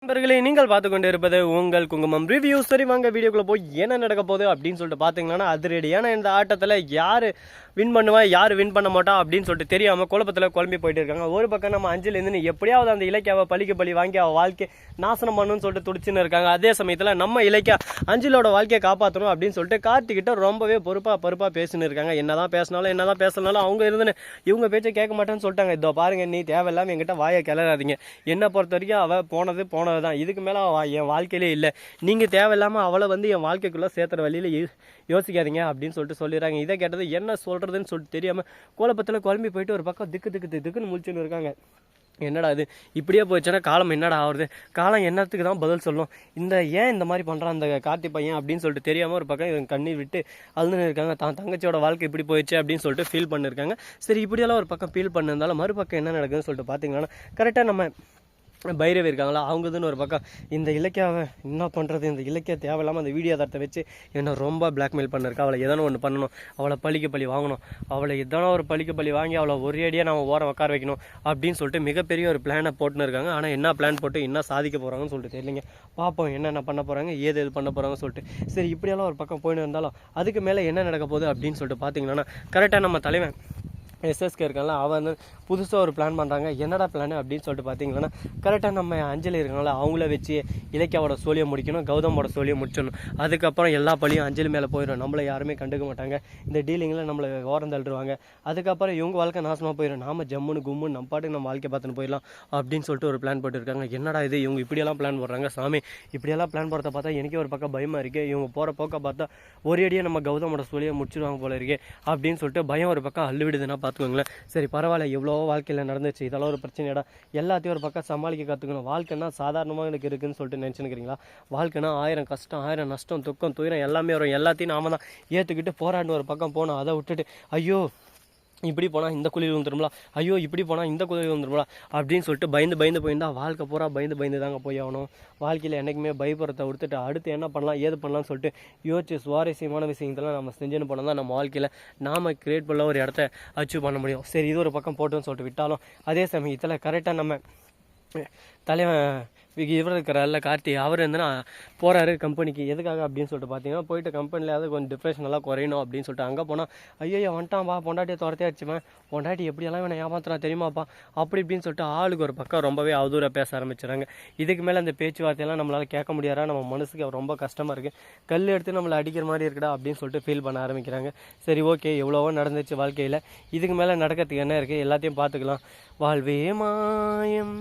நண்பர்களே, நீங்கள் பார்த்து கொண்டு இருப்பது உங்கள் குங்குமம் ரிவ்யூ. சரி, வாங்க வீடியோக்குள்ள போய் என்ன நடக்க போகுது அப்படின்னு சொல்லிட்டு பார்த்தீங்கன்னா, அதிரடியான இந்த ஆட்டத்தில் யார் வின் பண்ணுவா யார் வின் பண்ண மாட்டா அப்படின்னு சொல்லிட்டு தெரியாமல் குழப்பத்தில் குழம்பி போயிட்டு இருக்காங்க. ஒரு பக்கம் நம்ம அஞ்சிலேருந்து எப்படியாவது அந்த இலக்கியாவை பழி வாங்கி அவள் வாழ்க்கை நாசனம் பண்ணணும்னு சொல்லிட்டு துடிச்சுன்னு இருக்காங்க. அதே சமயத்தில் நம்ம இலக்கியா அஞ்சிலோட வாழ்க்கையை காப்பாற்றணும் அப்படின்னு சொல்லிட்டு கார்த்திகிட்ட ரொம்பவே பருப்பாக பேசின்னு இருக்காங்க. என்னதான் பேசினாலும் அவங்க இருந்துன்னு இவங்க பேச்சை கேட்க மாட்டேன்னு சொல்லிட்டாங்க. இதோ பாருங்க, நீ தேவையில்லாமல் என்கிட்ட வாயை கிளறாதீங்க. என்னை பொறுத்த வரைக்கும் அவள் போனது தான், இதுக்கு மேலே என் வாழ்க்கையிலே இல்லை. நீங்கள் தேவையில்லாமல் அவளை என் வாழ்க்கைக்குள்ளே சேர்த்துற வழியில் யோசிக்காதீங்க அப்படின்னு சொல்லிட்டு சொல்லிடுறாங்க. இதை கேட்டது என்ன சொல்கிறதுன்னு சொல்லிட்டு தெரியாமல் குழப்பத்தில் குழம்பி போயிட்டு ஒரு பக்கம் திக்குன்னு முழிச்சுன்னு இருக்காங்க. என்னடா இது இப்படியே போயிடுச்சுன்னா காலம் என்னடா ஆகுறது, காலம் என்னத்துக்கு தான் பதில் சொல்லும், ஏன் இந்த மாதிரி பண்ணுறான் அந்த கார்த்தி பையன் அப்படின்னு சொல்லிட்டு தெரியாமல் ஒரு பக்கம் இவங்க கண்ணீர் விட்டு அழுதுன்னு இருக்காங்க. தங்கச்சியோட வாழ்க்கை இப்படி போயிடுச்சு அப்படின்னு சொல்லிட்டு ஃபீல் பண்ணியிருக்காங்க. சரி, இப்படியெல்லாம் ஒரு பக்கம் ஃபீல் பண்ணியிருந்தாலும் மறுபக்கம் என்ன நடக்குதுன்னு சொல்லிட்டு பார்த்தீங்கன்னா, கரெக்டாக நம்ம பைரவி இருக்காங்களா, அவங்கதுன்னு ஒரு பக்கம் இந்த இலக்கியாவை என்ன பண்ணுறது, இந்த இலக்கிய தேவையில்லாமல் அந்த வீடியோ தரத்தை வச்சு என்னை ரொம்ப பிளாக்மெயில் பண்ணிருக்கா. அவளை எதனா ஒன்று பண்ணணும், அவளை பழி வாங்கணும், அவளை எதனா ஒரு பழி வாங்கி அவளை ஒரேடியாக நம்ம ஓரம் உட்கார வைக்கணும் அப்படின்னு சொல்லிட்டு மிகப்பெரிய ஒரு பிளானை போட்டுன்னு இருக்காங்க. ஆனால் என்ன பிளான் போட்டு என்ன சாதிக்க போகிறாங்கன்னு சொல்லிட்டு தெரியலைங்க. பார்ப்போம் என்னென்ன பண்ண போகிறாங்க, ஏது பண்ண போகிறாங்கன்னு சொல்லிட்டு. சரி, இப்படியெல்லாம் ஒரு பக்கம் போயின்னு இருந்தாலும் அதுக்கு மேலே என்ன நடக்க போகுது அப்படின்னு சொல்லிட்டு பார்த்தீங்கன்னா, கரெக்டாக நம்ம தலைவன் எஸ்எஸ்கே இருக்காங்களா, அவன் புதுசாக ஒரு பிளான் பண்ணுறாங்க. என்னடா பிளான் அப்படின்னு சொல்லிட்டு பார்த்தீங்கன்னா, கரெக்டாக நம்ம அஞ்சலி இருக்காங்களா, அவங்கள வச்சு இலக்கியாவோட சோழியை முடிக்கணும், கௌதமோட சோழியை முடிச்சிடணும். அதுக்கப்புறம் எல்லா பழியும் அஞ்சலி மேலே போயிடும், நம்மளை யாருமே கண்டுக்க மாட்டாங்க, இந்த டீலிங்கில் நம்மளை ஓரம் தள்ளிடுவாங்க. அதுக்கப்புறம் இவங்க வாழ்க்கை நாசமாக போயிடும், நாம ஜம்முன்னு கும்முன்னு நம்ம பாட்டுக்கு நம்ம வாழ்க்கை பார்த்துன்னு போயிடலாம் அப்படின்னு சொல்லிட்டு ஒரு பிளான் போட்டுருக்காங்க. என்னடா இது, இவங்க இப்படியெல்லாம் பிளான் போடுறாங்க, சாமி இப்படியெல்லாம் பிளான் போடுறத பார்த்தா எனக்கே ஒரு பக்கம் பயமாக இருக்குது. இவங்க போகிற போக்க பார்த்தா ஒரேடியாக நம்ம கௌதமோட சோழியை முடிச்சிடுவாங்க போல இருக்கே அப்படின்னு சொல்லிட்டு பயம் ஒரு பக்கம் அள்ளுவிடுதுன்னா பார்த்துக்கோங்களேன். சரி, பரவாயில்ல, எவ்வளோ வாழ்க்கையில் நடந்துச்சு, இதெல்லாம் ஒரு பிரச்சனைடா, எல்லாத்தையும் ஒரு பக்கம் சமாளிக்க கற்றுக்கணும். வாழ்க்கைன்னா சாதாரணமாக எனக்கு இருக்குதுன்னு சொல்லிட்டு நினச்சினுக்கிறீங்களா? வாழ்க்கைனா 1000 கஷ்டம், 1000 நஷ்டம், துக்கம், துயரம் எல்லாமே வரும். எல்லாத்தையும் நாம தான் ஏற்றுக்கிட்டு போராடின ஒரு பக்கம் போனோம். அதை விட்டுட்டு ஐயோ இப்படி போனால் இந்த குழியில் வந்துடும்லா, ஐயோ இப்படி போனால் இந்த குழியில் வந்துடும்லா அப்படின்னு சொல்லிட்டு பயந்து போயிருந்தால் வாழ்க்கை பூரா பயந்து தாங்க போய் ஆகணும். வாழ்க்கையில் என்றைக்குமே பயப்படுறதை விடுத்துட்டு அடுத்து என்ன பண்ணலாம் ஏது பண்ணலாம்னு சொல்லிட்டு யோசிச்சு சுவாரஸ்யமான விஷயத்தெல்லாம் நம்ம செஞ்சுன்னு போனால் தான் நம்ம வாழ்க்கையில் நாம் கிரியேட் பண்ண ஒரு இடத்த அச்சீவ் பண்ண முடியும். சரி, இது ஒரு பக்கம் போட்டுன்னு சொல்லிட்டு விட்டாலும் அதே சமயத்தில் கரெக்டாக நம்ம தலைவன் இவர் இருக்கிறார்ல கார்த்தி, அவர் போகிறாரு கம்பெனிக்கு. எதுக்காக அப்படின்னு சொல்லிட்டு பார்த்தீங்கன்னா, போயிட்டு கம்பெனியில் கொஞ்சம் டிப்ரெஷன் எல்லாம் குறையணும் அப்படின்னு சொல்லிட்டு அங்கே போனால் ஐயோ வந்துட்டான்ப்பா, பொண்டாட்டியை துரத்தே அடிச்சுவேன், பொண்டாட்டி எப்படியெல்லாம் இவனை ஏமாத்துறான் தெரியுமாப்பா அப்படி இப்படின்னு சொல்லிட்டு ஆளுக்கு ஒரு பக்கம் ரொம்பவே அவதூறாக பேச ஆரம்பிச்சுறாங்க. இதுக்கு மேலே அந்த பேச்சுவார்த்தையெல்லாம் நம்மளால் கேட்க முடியாதா, நம்ம மனசுக்கு ரொம்ப கஷ்டமாக இருக்குது, கல் எடுத்து நம்மளை அடிக்கிற மாதிரி இருக்குடா அப்படின்னு சொல்லிட்டு ஃபீல் பண்ண ஆரம்பிக்கிறாங்க. சரி, ஓகே, எவ்வளவோ நடந்துச்சு வாழ்க்கையில், இதுக்கு மேலே நடக்கிறதுக்கு என்ன இருக்குது, எல்லாத்தையும் பார்த்துக்கலாம். வாழ்வே மாயம்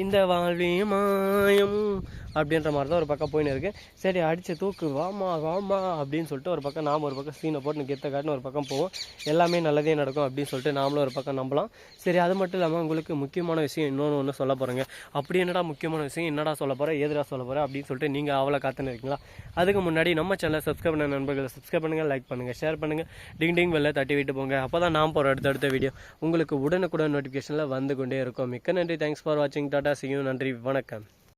இந்த வாழ்வே மாயம் அப்படின்ற மாதிரி தான் ஒரு பக்கம் போயின்னு இருக்கு. சரி, அடித்து தூக்கு வாமா அப்படின்னு சொல்லிட்டு ஒரு பக்கம் நாம் ஒரு பக்கம் சீனை போட்டு கெத்த காட்டுன்னு ஒரு பக்கம் போவோம். எல்லாமே நல்லதே நடக்கும் அப்படின்னு சொல்லிட்டு நாமளும் ஒரு பக்கம் நம்பலாம். சரி, அது மட்டும் இல்லாமல் உங்களுக்கு முக்கியமான விஷயம் இன்னொன்று சொல்ல போகிறேங்க. அப்படி என்னடா முக்கியமான விஷயம், என்னடா சொல்ல போகிறேன், ஏதுடா சொல்ல போகிறேன் அப்படின்னு சொல்லிட்டு நீங்கள் அவளை காத்துன்னு இருக்கீங்களா? அதுக்கு முன்னாடி நம்ம சேனலை சப்ஸ்கிரைப் பண்ண நண்பர்களை சப்ஸ்கிரைப் பண்ணுங்கள், லைக் பண்ணுங்கள், ஷேர் பண்ணுங்கள், டிங் வெள்ளை தட்டி விட்டு போங்க. அப்போ தான் நாம் போகிற அடுத்த வீடியோ உங்களுக்கு உடனுக்குடன் நோட்டிஃபிகேஷனில் வந்து கொண்டே இருக்கும். மிக்க நன்றி, தேங்க்ஸ் ஃபார் வாட்சிங், டாடா, see you, நன்றி, வணக்கம்.